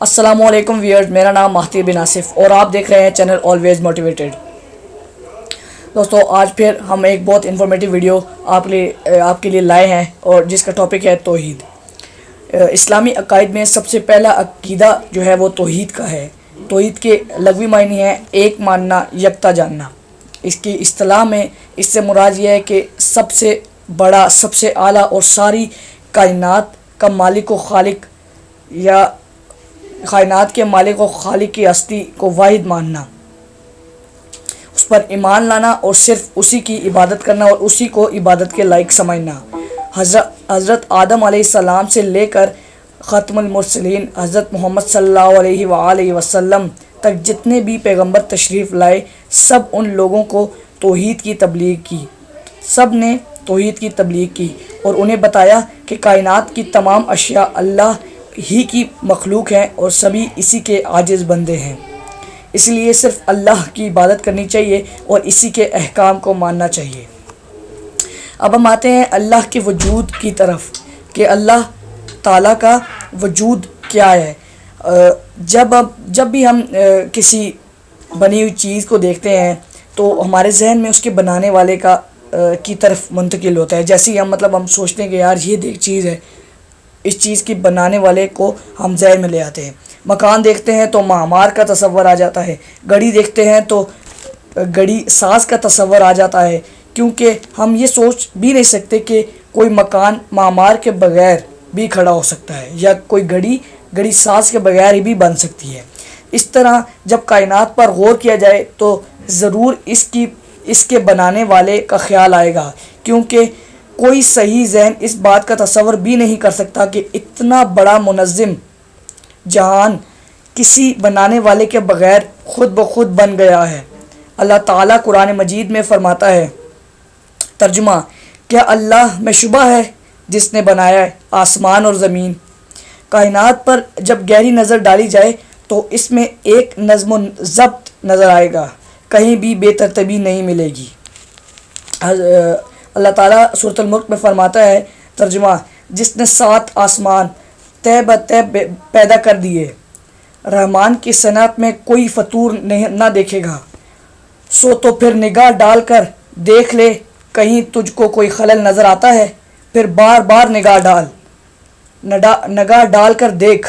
السلام علیکم ویئرز، میرا نام مہدی بن آصف اور آپ دیکھ رہے ہیں چینل آلویز موٹیویٹیڈ۔ دوستو آج پھر ہم ایک بہت انفارمیٹیو ویڈیو آپ کے لیے لائے ہیں اور جس کا ٹاپک ہے توحید۔ اسلامی عقائد میں سب سے پہلا عقیدہ جو ہے وہ توحید کا ہے۔ توحید کے لغوی معنی ہے ایک ماننا، یکتا جاننا۔ اس کی اصطلاح میں اس سے مراد یہ ہے کہ سب سے بڑا، سب سے اعلیٰ اور ساری کائنات کا مالک و خالق یا کائنات کے مالک و خالق کی ہستی کو واحد ماننا، اس پر ایمان لانا اور صرف اسی کی عبادت کرنا اور اسی کو عبادت کے لائق سمجھنا۔ حضرت آدم علیہ السلام سے لے کر ختم المرسلین حضرت محمد صلی اللہ علیہ وآلہ وسلم تک جتنے بھی پیغمبر تشریف لائے، سب ان لوگوں کو توحید کی تبلیغ کی، سب نے توحید کی تبلیغ کی اور انہیں بتایا کہ کائنات کی تمام اشیاء اللہ ہی کی مخلوق ہیں اور سبھی اسی کے عاجز بندے ہیں، اس لیے صرف اللہ کی عبادت کرنی چاہیے اور اسی کے احکام کو ماننا چاہیے۔ اب ہم آتے ہیں اللہ کے وجود کی طرف کہ اللہ تعالیٰ کا وجود کیا ہے۔ جب بھی ہم کسی بنی ہوئی چیز کو دیکھتے ہیں تو ہمارے ذہن میں اس کے بنانے والے کی طرف منتقل ہوتا ہے۔ جیسے ہی ہم سوچتے ہیں کہ یار یہ دیکھ چیز ہے، اس چیز کی بنانے والے کو ہم ذہن میں لے آتے ہیں۔ مکان دیکھتے ہیں تو معمار کا تصور آ جاتا ہے، گھڑی دیکھتے ہیں تو گھڑی ساز کا تصور آ جاتا ہے، کیونکہ ہم یہ سوچ بھی نہیں سکتے کہ کوئی مکان معمار کے بغیر بھی کھڑا ہو سکتا ہے یا کوئی گھڑی ساز کے بغیر ہی بھی بن سکتی ہے۔ اس طرح جب کائنات پر غور کیا جائے تو ضرور اس کے بنانے والے کا خیال آئے گا، کیونکہ کوئی صحیح ذہن اس بات کا تصور بھی نہیں کر سکتا کہ اتنا بڑا منظم جہان کسی بنانے والے کے بغیر خود بخود بن گیا ہے۔ اللہ تعالیٰ قرآن مجید میں فرماتا ہے، ترجمہ: کیا اللہ میں شبہ ہے جس نے بنایا ہے آسمان اور زمین؟ کائنات پر جب گہری نظر ڈالی جائے تو اس میں ایک نظم و ضبط نظر آئے گا، کہیں بھی بے ترتیبی نہیں ملے گی۔ اللہ تعالیٰ سورۃ الملک میں فرماتا ہے، ترجمہ: جس نے 7 آسمان طے بطے پیدا کر دیے، رحمان کی صنعت میں کوئی فطور نہ دیکھے گا، سو تو پھر نگاہ ڈال کر دیکھ لے، کہیں تجھ کو کوئی خلل نظر آتا ہے؟ پھر بار بار نگاہ ڈال کر دیکھ،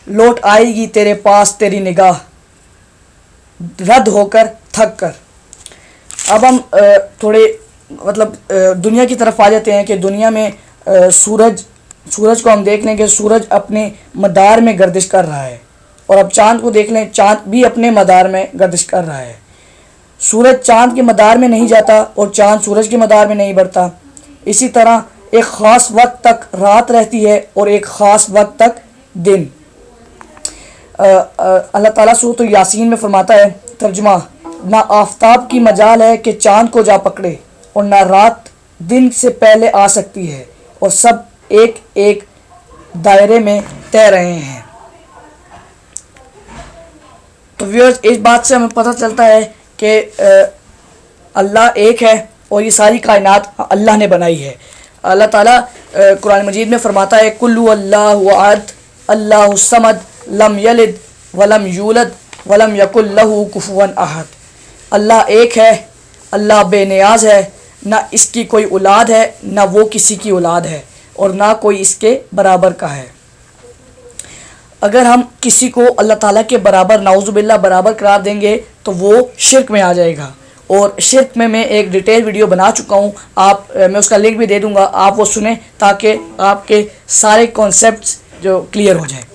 لوٹ آئے گی تیرے پاس تیری نگاہ، رد ہو کر تھک کر۔ اب ہم تھوڑے دنیا کی طرف آ جاتے ہیں کہ دنیا میں سورج کو ہم دیکھ لیں کہ سورج اپنے مدار میں گردش کر رہا ہے، اور اب چاند کو دیکھ لیں، چاند بھی اپنے مدار میں گردش کر رہا ہے۔ سورج چاند کے مدار میں نہیں جاتا اور چاند سورج کے مدار میں نہیں بڑھتا۔ اسی طرح ایک خاص وقت تک رات رہتی ہے اور ایک خاص وقت تک دن۔ اللہ تعالیٰ سورۃ یاسین میں فرماتا ہے، ترجمہ: نہ آفتاب کی مجال ہے کہ چاند کو جا پکڑے اور نہ رات دن سے پہلے آ سکتی ہے، اور سب ایک ایک دائرے میں تیر رہے ہیں۔ تو ویورز، اس بات سے ہمیں پتہ چلتا ہے کہ اللہ ایک ہے اور یہ ساری کائنات اللہ نے بنائی ہے۔ اللہ تعالیٰ قرآن مجید میں فرماتا ہے، کل اللہ احد اللہ الصمد لم یلد ولم یولد ولم یکن لہ کفوا احد۔ اللہ ایک ہے، اللہ بے نیاز ہے، نہ اس کی کوئی اولاد ہے، نہ وہ کسی کی اولاد ہے، اور نہ کوئی اس کے برابر کا ہے۔ اگر ہم کسی کو اللہ تعالیٰ کے برابر، نعوذ باللہ، برابر قرار دیں گے تو وہ شرک میں آ جائے گا، اور شرک میں ایک ڈیٹیل ویڈیو بنا چکا ہوں، میں اس کا لنک بھی دے دوں گا، آپ وہ سنیں تاکہ آپ کے سارے کانسیپٹس جو کلیئر ہو جائیں۔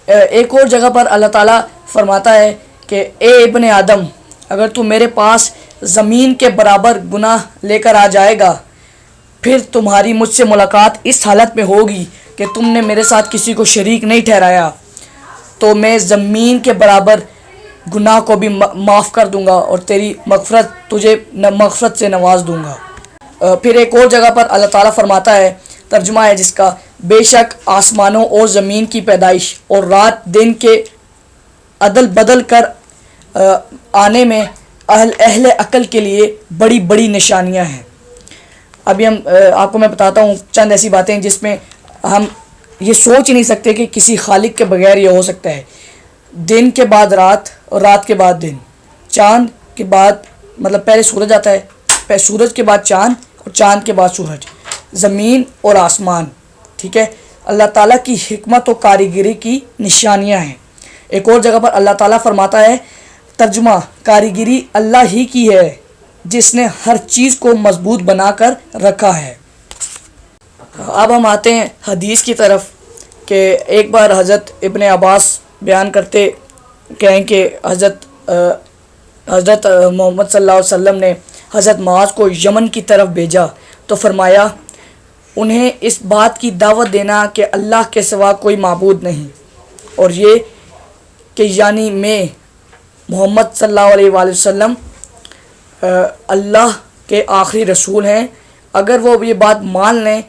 ایک اور جگہ پر اللہ تعالیٰ فرماتا ہے کہ اے ابن آدم، اگر تو میرے پاس زمین کے برابر گناہ لے کر آ جائے گا، پھر تمہاری مجھ سے ملاقات اس حالت میں ہوگی کہ تم نے میرے ساتھ کسی کو شریک نہیں ٹھہرایا، تو میں زمین کے برابر گناہ کو بھی معاف کر دوں گا اور تجھے مغفرت سے نواز دوں گا۔ پھر ایک اور جگہ پر اللہ تعالیٰ فرماتا ہے، ترجمہ ہے جس کا، بے شک آسمانوں اور زمین کی پیدائش اور رات دن کے عدل بدل کر آنے میں اہل عقل کے لیے بڑی بڑی نشانیاں ہیں۔ ابھی آپ کو میں بتاتا ہوں چند ایسی باتیں جس میں ہم یہ سوچ ہی نہیں سکتے کہ کسی خالق کے بغیر یہ ہو سکتا ہے. دن کے بعد رات اور رات کے بعد دن، چاند کے بعد مطلب پہلے سورج آتا ہے، پہلے سورج کے بعد چاند اور چاند کے بعد سورج، زمین اور آسمان. ٹھیک ہے، اللہ تعالیٰ کی حکمت و کاریگری کی نشانیاں ہیں. ایک اور جگہ پر اللہ تعالیٰ فرماتا ہے، ترجمہ، کاریگری اللہ ہی کی ہے جس نے ہر چیز کو مضبوط بنا کر رکھا ہے. اب ہم آتے ہیں حدیث کی طرف کہ ایک بار حضرت ابن عباس بیان کرتے کہیں کہ حضرت محمد صلی اللہ علیہ وسلم نے حضرت معاذ کو یمن کی طرف بھیجا تو فرمایا انہیں اس بات کی دعوت دینا کہ اللہ کے سوا کوئی معبود نہیں، اور یہ کہ یعنی میں محمد صلی اللہ علیہ وآلہ وسلم اللہ کے آخری رسول ہیں. اگر وہ یہ بات مان لیں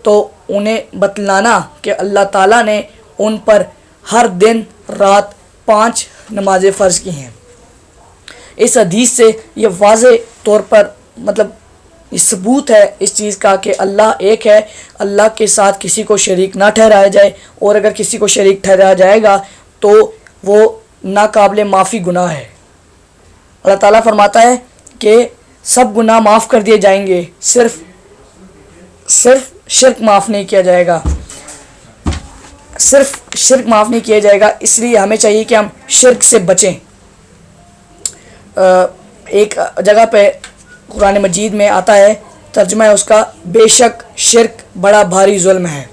تو انہیں بتلانا کہ اللہ تعالیٰ نے ان پر ہر دن رات 5 نمازیں فرض کی ہیں. اس حدیث سے یہ واضح طور پر مطلب یہ ثبوت ہے اس چیز کا کہ اللہ ایک ہے، اللہ کے ساتھ کسی کو شریک نہ ٹھہرایا جائے، اور اگر کسی کو شریک ٹھہرایا جائے گا تو وہ ناقابل معافی گناہ ہے. اللہ تعالیٰ فرماتا ہے کہ سب گناہ معاف کر دیے جائیں گے، صرف شرک معاف نہیں کیا جائے گا، صرف شرک معاف نہیں کیا جائے گا. اس لیے ہمیں چاہیے کہ ہم شرک سے بچیں. ایک جگہ پہ قرآن مجید میں آتا ہے، ترجمہ ہے اس کا، بے شک شرک بڑا بھاری ظلم ہے.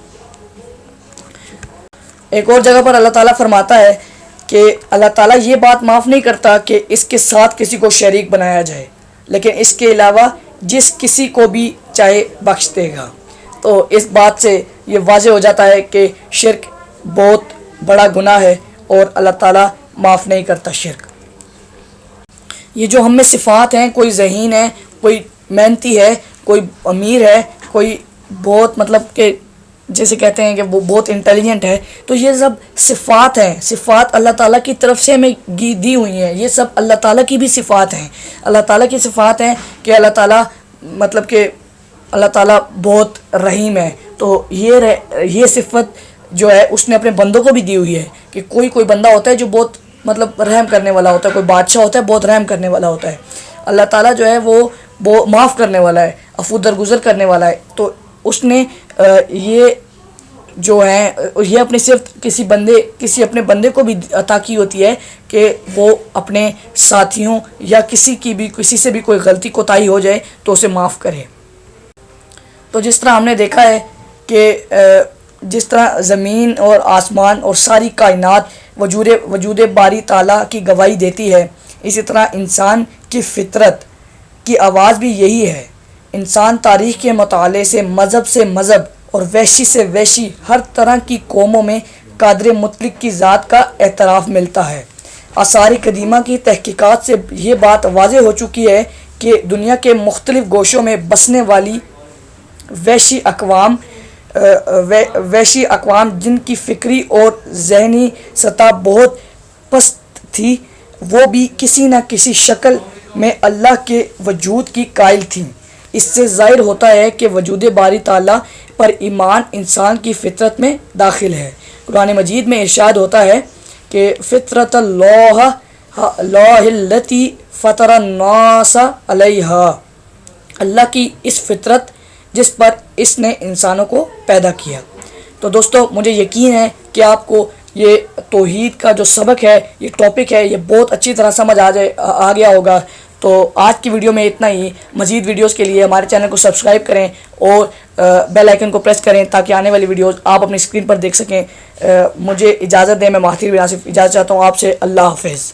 ایک اور جگہ پر اللہ تعالیٰ فرماتا ہے کہ اللہ تعالیٰ یہ بات معاف نہیں کرتا کہ اس کے ساتھ کسی کو شریک بنایا جائے، لیکن اس کے علاوہ جس کسی کو بھی چاہے بخش دے گا. تو اس بات سے یہ واضح ہو جاتا ہے کہ شرک بہت بڑا گناہ ہے اور اللہ تعالیٰ معاف نہیں کرتا شرک. یہ جو ہم میں صفات ہیں، کوئی ذہین ہے، کوئی محنتی ہے، کوئی امیر ہے، کوئی بہت مطلب کہ جیسے کہتے ہیں کہ وہ بہت انٹیلیجنٹ ہے، تو یہ سب صفات ہیں. صفات اللہ تعالیٰ کی طرف سے ہمیں دی ہوئی ہیں. یہ سب اللہ تعالیٰ کی بھی صفات ہیں. اللہ تعالیٰ کی صفات ہیں کہ اللہ تعالیٰ مطلب کہ اللہ تعالیٰ بہت رحیم ہے. تو یہ صفت جو ہے اس نے اپنے بندوں کو بھی دی ہوئی ہے کہ کوئی بندہ ہوتا ہے جو بہت مطلب رحم کرنے والا ہوتا ہے، کوئی بادشاہ ہوتا ہے بہت رحم کرنے والا ہوتا ہے. اللہ تعالیٰ جو ہے وہ معاف کرنے والا ہے، عفو درگزر کرنے والا ہے. تو اس نے یہ جو ہے یہ اپنی صرف کسی اپنے بندے کو بھی عطا کی ہوتی ہے کہ وہ اپنے ساتھیوں یا کسی سے بھی کوئی غلطی کوتاہی ہو جائے تو اسے معاف کرے. تو جس طرح ہم نے دیکھا ہے کہ جس طرح زمین اور آسمان اور ساری کائنات وجود باری تعالیٰ کی گواہی دیتی ہے، اسی طرح انسان کی فطرت کی آواز بھی یہی ہے. انسان تاریخ کے مطالعے سے مذہب اور وحشی سے وحشی ہر طرح کی قوموں میں قادر مطلق کی ذات کا اعتراف ملتا ہے. آثار قدیمہ کی تحقیقات سے یہ بات واضح ہو چکی ہے کہ دنیا کے مختلف گوشوں میں بسنے والی وحشی اقوام جن کی فکری اور ذہنی سطح بہت پست تھی، وہ بھی کسی نہ کسی شکل میں اللہ کے وجود کی قائل تھیں. اس سے ظاہر ہوتا ہے کہ وجود باری تعالیٰ پر ایمان انسان کی فطرت میں داخل ہے. قرآن مجید میں ارشاد ہوتا ہے کہ فطرت اللہ التی فطر الناس علیہا، اللہ کی اس فطرت جس پر اس نے انسانوں کو پیدا کیا. تو دوستو مجھے یقین ہے کہ آپ کو یہ توحید کا جو سبق ہے، یہ ٹاپک ہے، یہ بہت اچھی طرح سمجھ آ گیا ہوگا. تو آج کی ویڈیو میں اتنا ہی. مزید ویڈیوز کے لیے ہمارے چینل کو سبسکرائب کریں اور بیل آئیکن کو پریس کریں تاکہ آنے والی ویڈیوز آپ اپنی اسکرین پر دیکھ سکیں. مجھے اجازت دیں، میں مہتیر بن آصف اجازت چاہتا ہوں آپ سے. اللہ حافظ.